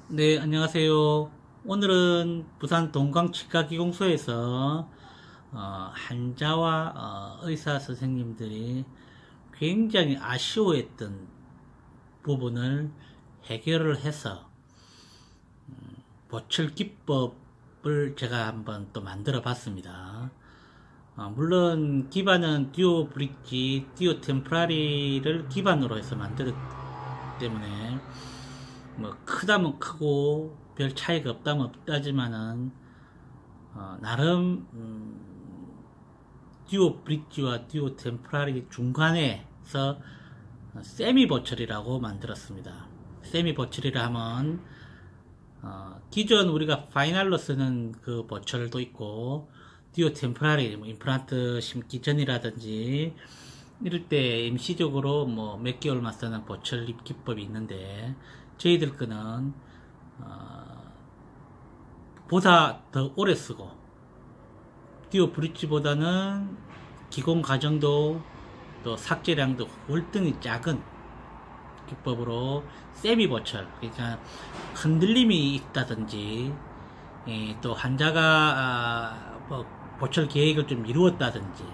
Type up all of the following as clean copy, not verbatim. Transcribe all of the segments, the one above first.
네, 안녕하세요. 오늘은 부산 동광치과기공소에서 환자와 의사 선생님들이 굉장히 아쉬워했던 부분을 해결을 해서 보철 기법을 제가 한번 또 만들어 봤습니다. 물론 기반은 듀오 브릿지, 듀오 템포라리를 기반으로 해서 만들었기 때문에 뭐 크다면 크고 별 차이가 없다면 없다지만은 나름 듀오 브릿지와 듀오 템포라리 중간에서 세미 버철이라고 만들었습니다. 세미 버철이라 하면 기존 우리가 파이널로 쓰는 그 버철도 있고 듀오 템포라리 뭐 임플란트 심기 전이라든지 이럴 때 임시적으로 뭐 몇 개월만 쓰는 버철 립 기법이 있는데 저희들 거는 보다 더 오래 쓰고 듀오 브릿지보다는 기공 과정도 또 삭제량도 월등히 작은 기법으로 세미 버철, 그러니까 흔들림이 있다든지 또 환자가 뭐 보철 계획을 좀 미루었다든지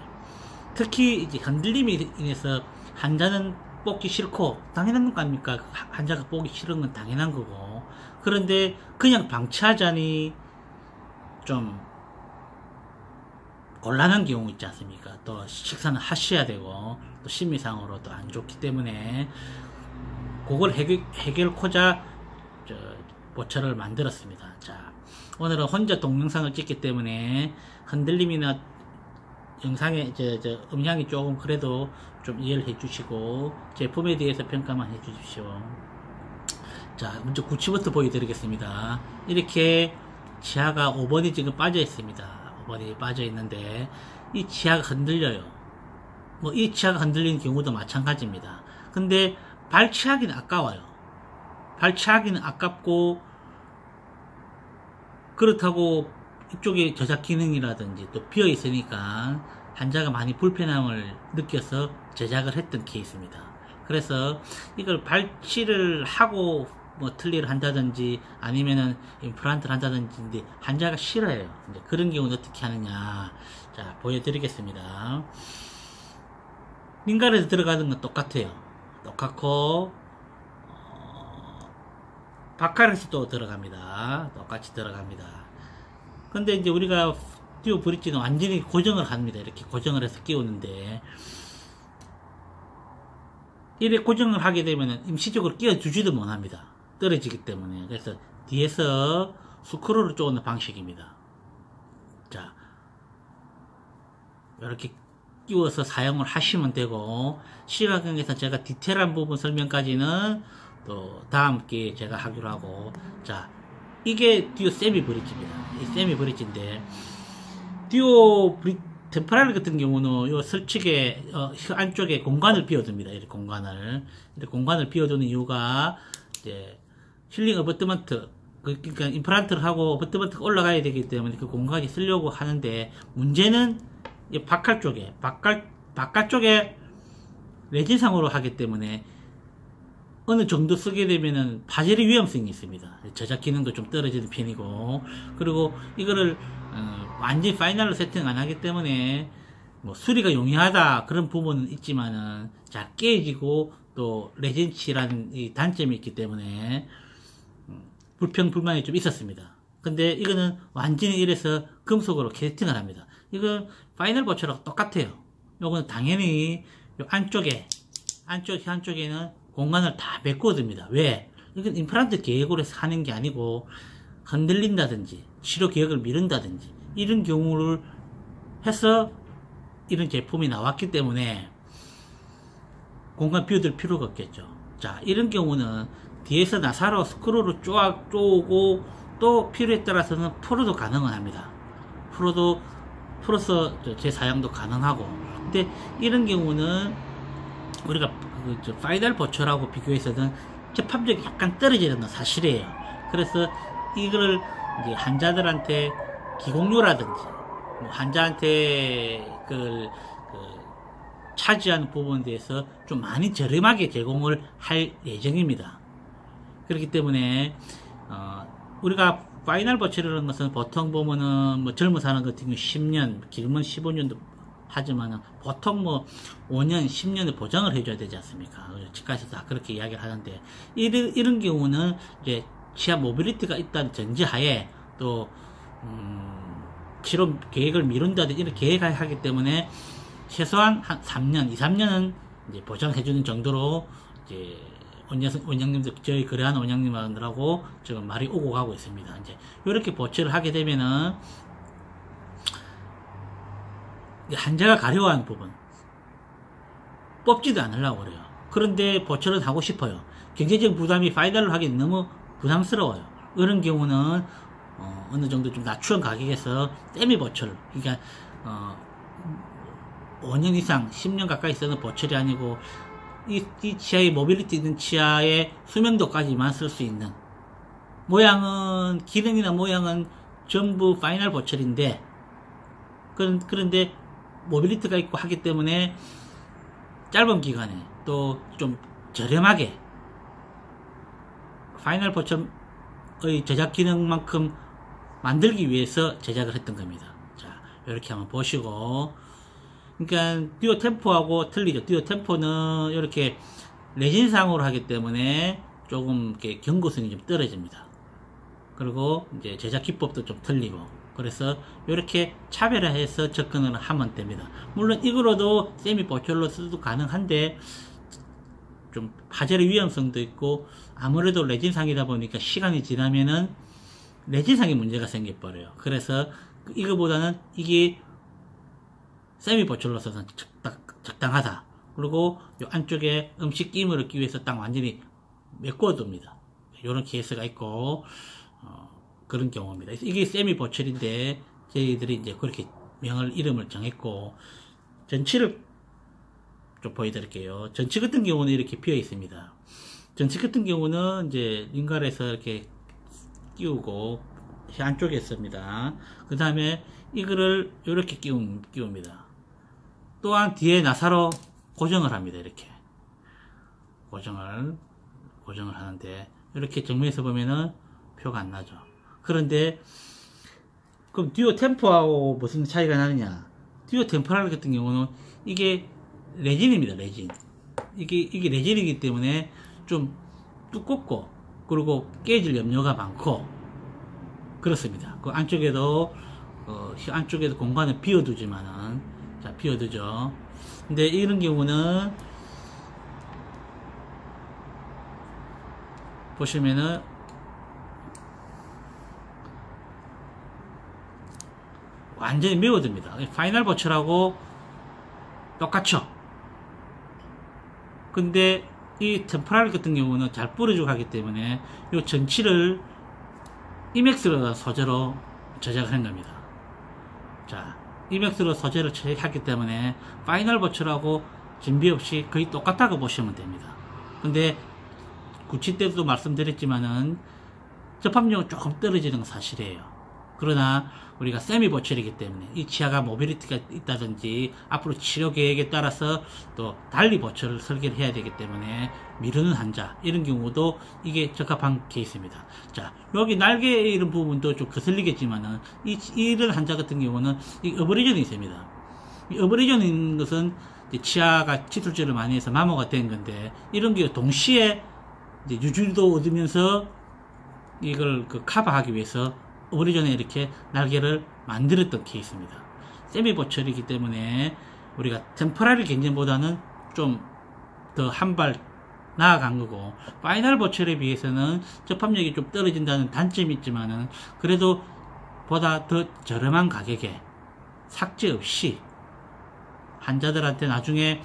특히 이제 흔들림이 인해서 환자는 뽑기 싫고 당연한 거 아닙니까? 환자가 뽑기 싫은 건 당연한 거고, 그런데 그냥 방치하자니 좀 곤란한 경우 있지 않습니까? 또 식사는 하셔야 되고 또 심리상으로 도 안 좋기 때문에 그걸 해결코자 보철을 만들었습니다. 자, 오늘은 혼자 동영상을 찍기 때문에 흔들림이나 영상에 음향이 조금 그래도 좀 이해를 해주시고 제품에 대해서 평가만 해주십시오. 자, 먼저 구치부터 보여드리겠습니다. 이렇게 치아가 5번이 지금 빠져 있습니다. 5번이 빠져 있는데 이 치아가 흔들려요. 뭐 이 치아가 흔들리는 경우도 마찬가지입니다. 근데 발치하기는 아까워요. 발치하기는 아깝고 그렇다고 이쪽에 저작 기능이라든지 또 비어 있으니까 환자가 많이 불편함을 느껴서 제작을 했던 케이스입니다. 그래서 이걸 발치를 하고 뭐 틀니를 한다든지 아니면은 임플란트를 한다든지 환자가 싫어해요. 이제 그런 경우는 어떻게 하느냐, 자 보여드리겠습니다. 민간에서 들어가는 건 똑같아요. 똑같고 바깥에서도 들어갑니다. 똑같이 들어갑니다. 근데 이제 우리가 듀오 브릿지는 완전히 고정을 합니다. 이렇게 고정을 해서 끼우는데 이렇게 고정을 하게 되면 임시적으로 끼워주지도 못합니다. 떨어지기 때문에. 그래서 뒤에서 스크루를 쪼는 방식입니다. 자, 이렇게 끼워서 사용을 하시면 되고, 시각경에서 제가 디테일한 부분 설명까지는 또 다음 기회에 제가 하기로 하고, 자, 이게 듀오 세미 브릿지입니다. 이 세미 브릿지인데 듀오 템포라리 같은 경우는 요 설치계 안쪽에 공간을 비워둡니다. 이렇게 공간을 비워두는 이유가 이제 힐링 어버트먼트, 그러니까 임플란트를 하고 어버트먼트가 올라가야 되기 때문에 그 공간이 쓰려고 하는데, 문제는 이 바깥쪽에 레진상으로 하기 때문에 어느 정도 쓰게 되면은 파열의 위험성이 있습니다. 저작 기능도 좀 떨어지는 편이고, 그리고 이거를 완전히 파이널로 세팅 안 하기 때문에 뭐 수리가 용이하다 그런 부분은 있지만은 잘 깨지고 또 레진치라는 이 단점이 있기 때문에 불평불만이 좀 있었습니다. 근데 이거는 완전히 이래서 금속으로 세팅을 합니다. 이건 파이널 버처랑 똑같아요. 요거는 당연히 요 한쪽에는 공간을 다 메꿔둡니다. 왜? 이건 임플란트 계획으로 해서 하는 게 아니고 흔들린다든지 치료 계획을 미룬다든지 이런 경우를 해서 이런 제품이 나왔기 때문에 공간 비워둘 필요가 없겠죠. 자, 이런 경우는 뒤에서 나사로 스크루를 쪼고 또 필요에 따라서는 풀어도 가능은 합니다. 풀어서 재사용도 가능하고. 근데 이런 경우는 우리가 파이널 버철하고 비교해서는 접합력이 약간 떨어지는 건 사실이에요. 그래서 이거를 이제 환자들한테 기공료라든지 뭐 환자한테 차지하는 부분에 대해서 좀 많이 저렴하게 제공을 할 예정입니다. 그렇기 때문에 우리가 파이널 버처리라는 것은 보통 보면은 뭐 젊은 사람 같은 경우 10년, 길면 15년도 하지만은 보통 뭐 5년, 10년을 보장을 해줘야 되지 않습니까? 치과에서도 다 그렇게 이야기를 하는데, 이런 경우는 이제 치아 모빌리티가 있다는 전제하에 또, 치료 계획을 미룬다든지 이렇게 계획을 하기 때문에 최소한 한 3년, 2, 3년은 이제 보장해주는 정도로 이제 원장님들, 저희 거래하는 원장님들하고 지금 말이 오고 가고 있습니다. 이제 이렇게 보철을 하게 되면은 환자가 가려워하는 부분 뽑지도 않으려고 그래요. 그런데 보철은 하고 싶어요. 경제적 부담이 파이널을 하기 너무 부담스러워요. 이런 경우는 어느 정도 좀 낮춘 가격에서 세미 보철, 그러니까 5년 이상 10년 가까이 쓰는 보철이 아니고 이 치아의 모빌리티 있는 치아의 수명도까지만 쓸 수 있는, 모양은 기능이나 모양은 전부 파이널 보철인데 그런데 모빌리티가 있고 하기 때문에 짧은 기간에 또 좀 저렴하게 파이널 보철의 제작 기능만큼 만들기 위해서 제작을 했던 겁니다. 자, 이렇게 한번 보시고, 그러니까 듀오 템포하고 틀리죠. 듀오 템포는 이렇게 레진상으로 하기 때문에 조금 이렇게 경고성이 좀 떨어집니다. 그리고 이제 제작 기법도 좀 틀리고, 그래서 이렇게 차별화해서 접근을 하면 됩니다. 물론 이거로도 세미 보철로 써도 가능한데 좀 화재의 위험성도 있고, 아무래도 레진상이다 보니까 시간이 지나면은 레진상에 문제가 생겨버려요. 그래서 이거보다는 이게 세미 보철로서는 적당하다. 그리고 요 안쪽에 음식 끼임을 얻기 위해서 딱 완전히 메꿔둡니다. 이런 케이스가 있고, 그런 경우입니다. 이게 세미 보철인데 저희들이 이제 그렇게 이름을 정했고, 전치를 좀 보여드릴게요. 전치 같은 경우는 이렇게 비어 있습니다. 전치 같은 경우는 이제 링갈에서 이렇게 끼우고 안쪽에 있습니다. 그 다음에 이거를 이렇게 끼웁니다. 또한 뒤에 나사로 고정을 합니다. 이렇게 고정을 하는데, 이렇게 정면에서 보면은 표가 안 나죠. 그런데 그럼 듀오 템포하고 무슨 차이가 나느냐? 듀오 템포랄 같은 경우는 이게 레진입니다. 레진. 이게 레진이기 때문에 좀 두껍고, 그리고 깨질 염려가 많고 그렇습니다. 그 안쪽에도 안쪽에도 공간을 비워두지만은, 자, 비워두죠. 근데 이런 경우는 보시면은 완전히 메워둡니다. 파이널 보철하고 똑같죠. 근데 이 템포랄 같은 경우는 잘 뿌려주고 하기 때문에 이 전치를 이맥스로 소재로 제작을 한 겁니다. 자, 이맥스로 소재를 제작했기 때문에 파이널 보철하고 진비 없이 거의 똑같다고 보시면 됩니다. 근데 구치 때도 말씀드렸지만은 접합력은 조금 떨어지는 건 사실이에요. 그러나 우리가 세미 보철이기 때문에 이 치아가 모빌리티가 있다든지 앞으로 치료 계획에 따라서 또 달리 보철을 설계를 해야 되기 때문에 미루는 환자, 이런 경우도 이게 적합한 케이스입니다. 자, 여기 날개 이런 부분도 좀 거슬리겠지만은 이런 환자 같은 경우는 이 어버리전이 있습니다. 이 어버리전인 것은 치아가 치술제를 많이 해서 마모가 된 건데, 이런 게 동시에 이제 유주도 얻으면서 이걸 커버하기 위해서 오리전에 이렇게 날개를 만들었던 케이스입니다. 세미 보철이기 때문에 우리가 템포라리 경쟁보다는 좀 더 한 발 나아간 거고, 파이널 보철에 비해서는 접합력이 좀 떨어진다는 단점이 있지만은 그래도 보다 더 저렴한 가격에 삭제 없이 환자들한테 나중에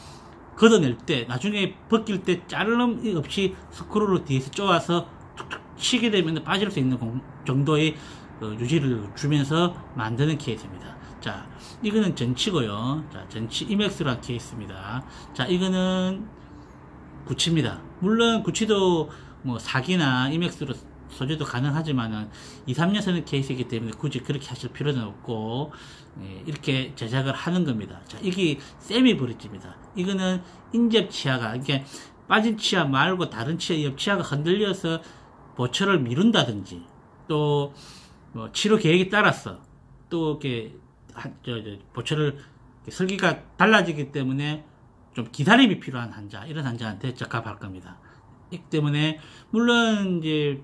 걷어낼 때, 나중에 벗길 때 자르름 없이 스크루로 뒤에서 쪼아서 툭툭 치게 되면 빠질 수 있는 정도의 유지를 주면서 만드는 케이스입니다. 자, 이거는 전치고요. 자, 전치 이맥스라는 케이스입니다. 자, 이거는 구치입니다. 물론 구치도 뭐 사기나 이맥스로 소재도 가능하지만은 2, 3년 쓰는 케이스이기 때문에 굳이 그렇게 하실 필요는 없고, 이렇게 제작을 하는 겁니다. 자, 이게 세미 브릿지입니다. 이거는 인접 치아가, 이게 빠진 치아 말고 다른 치아, 옆 치아가 흔들려서 버처를 미룬다든지 또 뭐 치료 계획에 따라서 또 이렇게 버처를 설계가 달라지기 때문에 좀 기다림이 필요한 환자, 이런 환자한테 적합할 겁니다. 이 때문에 물론 이제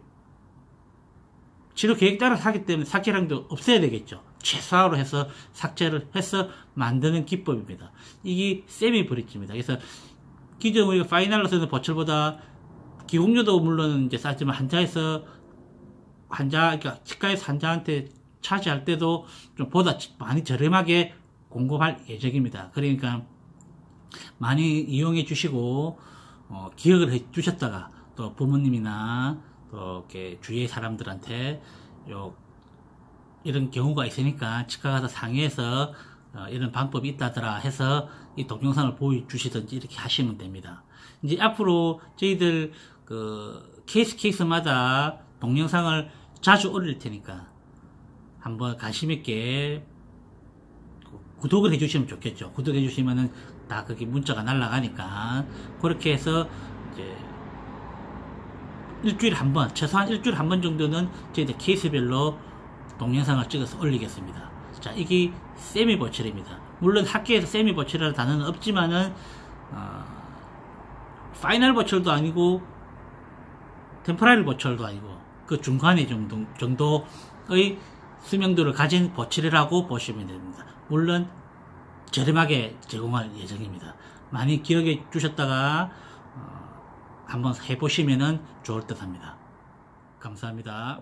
치료 계획 따라서 하기 때문에 삭제량도 없애야 되겠죠. 최소화로 해서 삭제를 해서 만드는 기법입니다. 이게 세미 브릿지입니다. 그래서 기존 우리가 파이널로 쓰는 버철보다 기공료도 물론 이제 싸지만 그러니까 치과에서 환자한테 차지할 때도 좀 보다 많이 저렴하게 공급할 예정입니다. 그러니까 많이 이용해 주시고 기억을 해 주셨다가 또 부모님이나 또 이렇게 주위의 사람들한테 이런 경우가 있으니까 치과 가서 상의해서 이런 방법이 있다더라 해서 이 동영상을 보여주시든지 이렇게 하시면 됩니다. 이제 앞으로 저희들 케이스마다 동영상을 자주 올릴 테니까 한번 관심 있게 구독을 해주시면 좋겠죠. 구독해 주시면은 다 그게 문자가 날아가니까 그렇게 해서 이제 일주일에 한 번, 최소한 일주일에 한 번 정도는 저희들 케이스별로 동영상을 찍어서 올리겠습니다. 자, 이게 세미 버철입니다. 물론 학계에서 세미 버철이라는 단어는 없지만은 파이널 버철도 아니고 템포라리 버철도 아니고 그 중간의 정도의 수명도를 가진 버철이라고 보시면 됩니다. 물론 저렴하게 제공할 예정입니다. 많이 기억해 주셨다가 한번 해보시면 좋을 듯 합니다. 감사합니다.